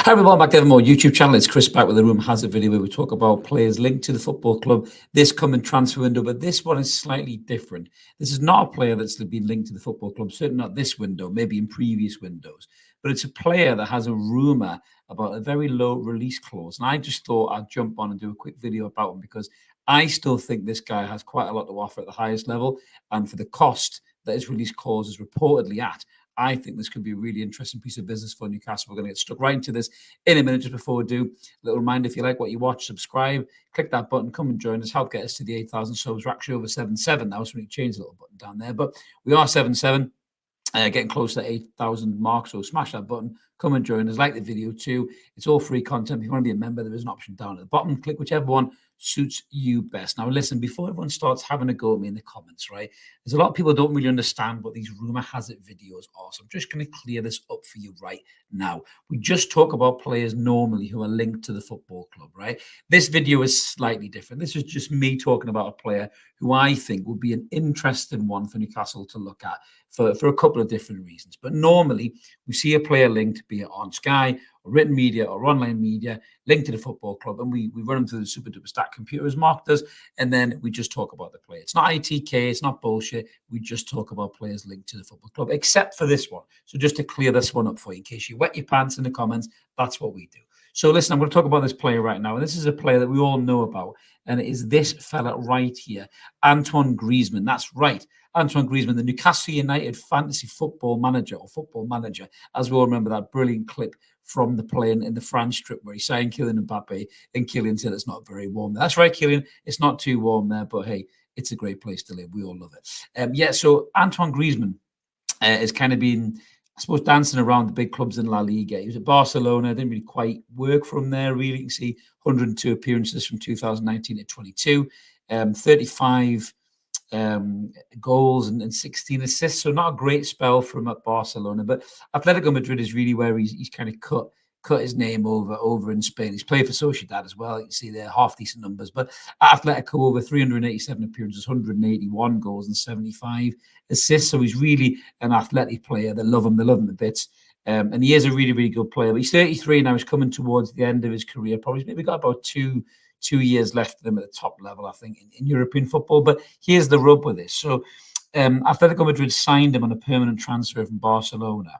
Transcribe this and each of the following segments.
Hi everyone, back to Evermore YouTube channel. It's Chris back with the Room Has a video where we talk about players linked to the football club this coming transfer window, but this one is slightly different. This is not a player that's been linked to the football club, certainly not this window, maybe in previous windows, but it's a player that has a rumour about a very low release clause. And I just thought I'd jump on and do a quick video about him because I still think this guy has quite a lot to offer at the highest level, and for the cost that his release clause is reportedly at, I think this could be a really interesting piece of business for Newcastle. We're going to get stuck right into this in a minute. Just before we do, a little reminder, if you like what you watch, subscribe, click that button, come and join us, help get us to the 8,000 subs. We're actually over 7,700 now, so we need to change the little button down there. But we are 7,700. Getting close to the 8,000 mark, so smash that button, come and join us, like the video too. It's all free content. If you want to be a member, there is an option down at the bottom. Click whichever one suits you best. Now listen, before everyone starts having a go at me in the comments, right, there's a lot of people who don't really understand what these rumour has it videos are, so I'm just going to clear this up for you right now. We just talk about players normally who are linked to the football club, right? This video is slightly different. This is just me talking about a player who I think would be an interesting one for Newcastle to look at for a couple of different reasons. But normally we see a player linked, be it on Sky or written media or online media, linked to the football club, and we run them through the super duper stat computer as Mark does, and then we just talk about the player. It's not ITK, it's not bullshit. We just talk about players linked to the football club, except for this one. So just to clear this one up for you, in case you wet your pants in the comments, that's what we do. So listen, I'm going to talk about this player right now, and this is a player that we all know about, and it is this fella right here, Antoine Griezmann. That's right, Antoine Griezmann, the Newcastle United fantasy football manager, as we all remember that brilliant clip from the plane in the France trip where he signed Kylian Mbappe, and Kylian said it's not very warm. That's right, Kylian, it's not too warm there, but hey, it's a great place to live. We all love it. So Antoine Griezmann has kind of been, I suppose, dancing around the big clubs in La Liga. He was at Barcelona, didn't really quite work from there, really. You can see 102 appearances from 2019 to 22, 35 goals and 16 assists. So not a great spell for him at Barcelona, but Atletico Madrid is really where he's kind of cut his name over in Spain. He's played for Sociedad as well. You can see there half decent numbers, but at Atletico over 387 appearances, 181 goals and 75 assists. So he's really an athletic player. They love him to bits. And he is a really, really good player. But he's 33 now. He's coming towards the end of his career. Probably maybe got about two years left of him at the top level, I think, in European football. But here's the rub with this. So Atletico Madrid signed him on a permanent transfer from Barcelona.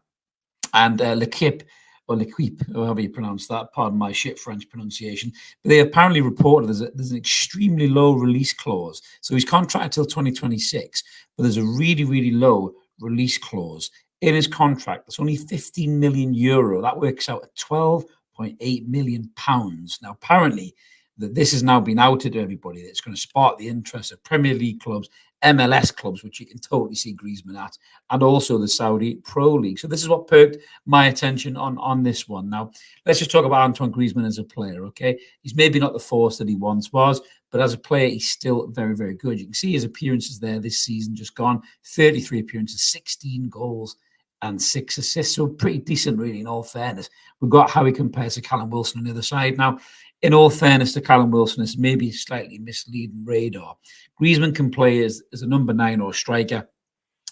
And L'Equipe, or L'Equipe, however you pronounce that, pardon my shit French pronunciation, but they apparently reported there's an extremely low release clause. So he's contracted till 2026, but there's a really, really low release clause in his contract. That's only 15 million euro. That works out at 12.8 million pounds. Now, apparently, that this has now been outed to everybody. That it's going to spark the interest of Premier League clubs, MLS clubs, which you can totally see Griezmann at, and also the Saudi Pro League. So this is what perked my attention on this one. Now, let's just talk about Antoine Griezmann as a player, okay? He's maybe not the force that he once was, but as a player, he's still very, very good. You can see his appearances there this season just gone, 33 appearances, 16 goals, and 6 assists. So pretty decent, really, in all fairness. We've got how he compares to Callum Wilson on the other side. Now, in all fairness to Callum Wilson, it's maybe a slightly misleading radar. Griezmann can play as a number 9 or a striker.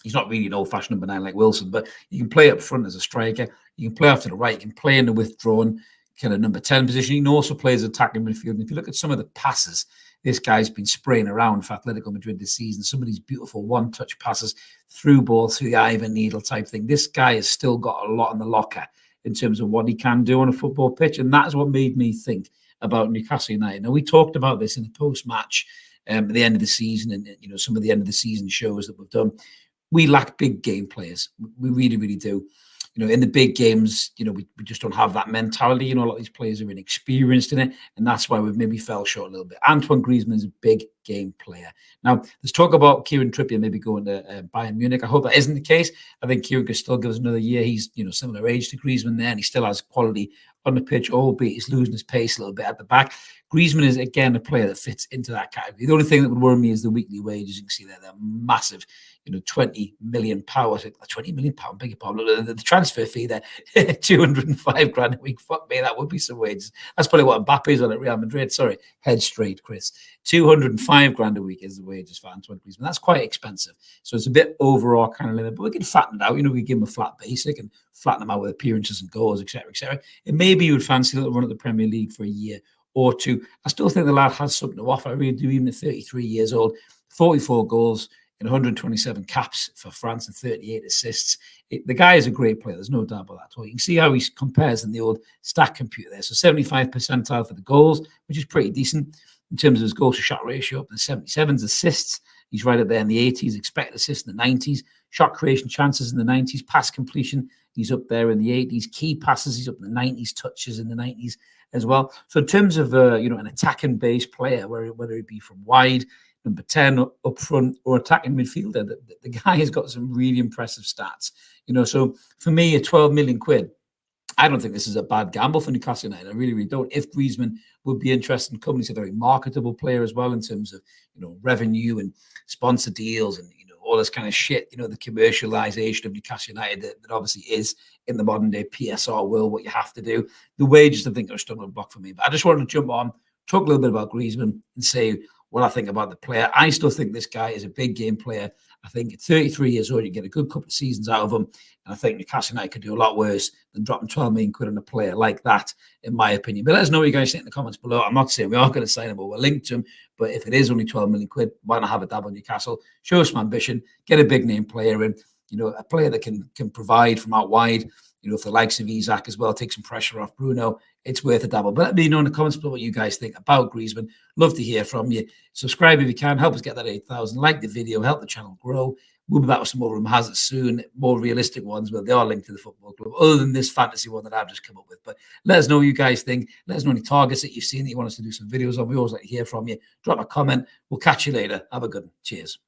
He's not really an old-fashioned number 9 like Wilson, but you can play up front as a striker. You can play off to the right. You can play in the withdrawn kind of number 10 position. You can also play as attacking midfield. And if you look at some of the passes this guy's been spraying around for Atletico Madrid this season, some of these beautiful one-touch passes, through ball, through the eye of a needle type thing. This guy has still got a lot in the locker in terms of what he can do on a football pitch, and that's what made me think about Newcastle United. Now, we talked about this in the post-match at the end of the season, and some of the end of the season shows that we've done. We lack big game players. We really, really do. In the big games, we just don't have that mentality. A lot of these players are inexperienced in it, and that's why we've maybe fell short a little bit. Antoine Griezmann is a big game player. Now, there's talk about Kieran Trippier maybe going to Bayern Munich. I hope that isn't the case. I think Kieran could still give us another year. He's, similar age to Griezmann there, and he still has quality on the pitch, albeit he's losing his pace a little bit at the back. Griezmann is, again, a player that fits into that category. The only thing that would worry me is the weekly wages. You can see there, they're massive. £20 million. 20 million pound, beg your pardon. The transfer fee there, 205 grand a week. Fuck me, that would be some wages. That's probably what Mbappe's on at Real Madrid. Sorry, head straight, Chris. 205 grand a week is the wages for Antoine Griezmann. That's quite expensive. So it's a bit over our kind of limit, but we can flatten it out. We give him a flat basic and flatten them out with appearances and goals, etc., etc. And maybe you would fancy a little run at the Premier League for a year or two. I still think the lad has something to offer. I really do, even at 33 years old. 44 goals in 127 caps for France and 38 assists. The guy is a great player. There's no doubt about that at all. You can see how he compares in the old stat computer there. So 75 percentile for the goals, which is pretty decent in terms of his goals to shot ratio, up in the 77s. Assists, he's right up there in the 80s. Expected assists in the 90s. Shot creation chances in the 90s. Pass completion, he's up there in the 80s. Key passes, he's up in the 90s. Touches in the 90s as well. So in terms of an attacking based player, whether it be from wide, number 10 up front, or attacking midfielder, the guy has got some really impressive stats. So for me, at 12 million quid, I don't think this is a bad gamble for Newcastle United. I really, really don't. If Griezmann would be interested in coming, he's a very marketable player as well in terms of revenue and sponsor deals and all this kind of shit. The commercialization of Newcastle United that obviously is in the modern day PSR world what you have to do. The wages, I think, are a stumbling block for me. But I just wanted to jump on, talk a little bit about Griezmann and say what I think about the player. I still think this guy is a big game player. I think at 33 years old, you get a good couple of seasons out of him. And I think Newcastle United could do a lot worse than dropping 12 million quid on a player like that, in my opinion. But let us know what you guys think in the comments below. I'm not saying we are going to sign him or we're linked to him, but if it is only 12 million quid, why not have a dab on Newcastle? Show some ambition, get a big name player in, a player that can provide from out wide, for the likes of Isaac as well, take some pressure off Bruno. It's worth a dabble. But let me know in the comments below what you guys think about Griezmann. Love to hear from you. Subscribe if you can. Help us get that 8,000. Like the video. Help the channel grow. We'll be back with some more rumour hazards soon. More realistic ones, but they are linked to the football club, other than this fantasy one that I've just come up with. But let us know what you guys think. Let us know any targets that you've seen that you want us to do some videos on. We always like to hear from you. Drop a comment. We'll catch you later. Have a good one. Cheers.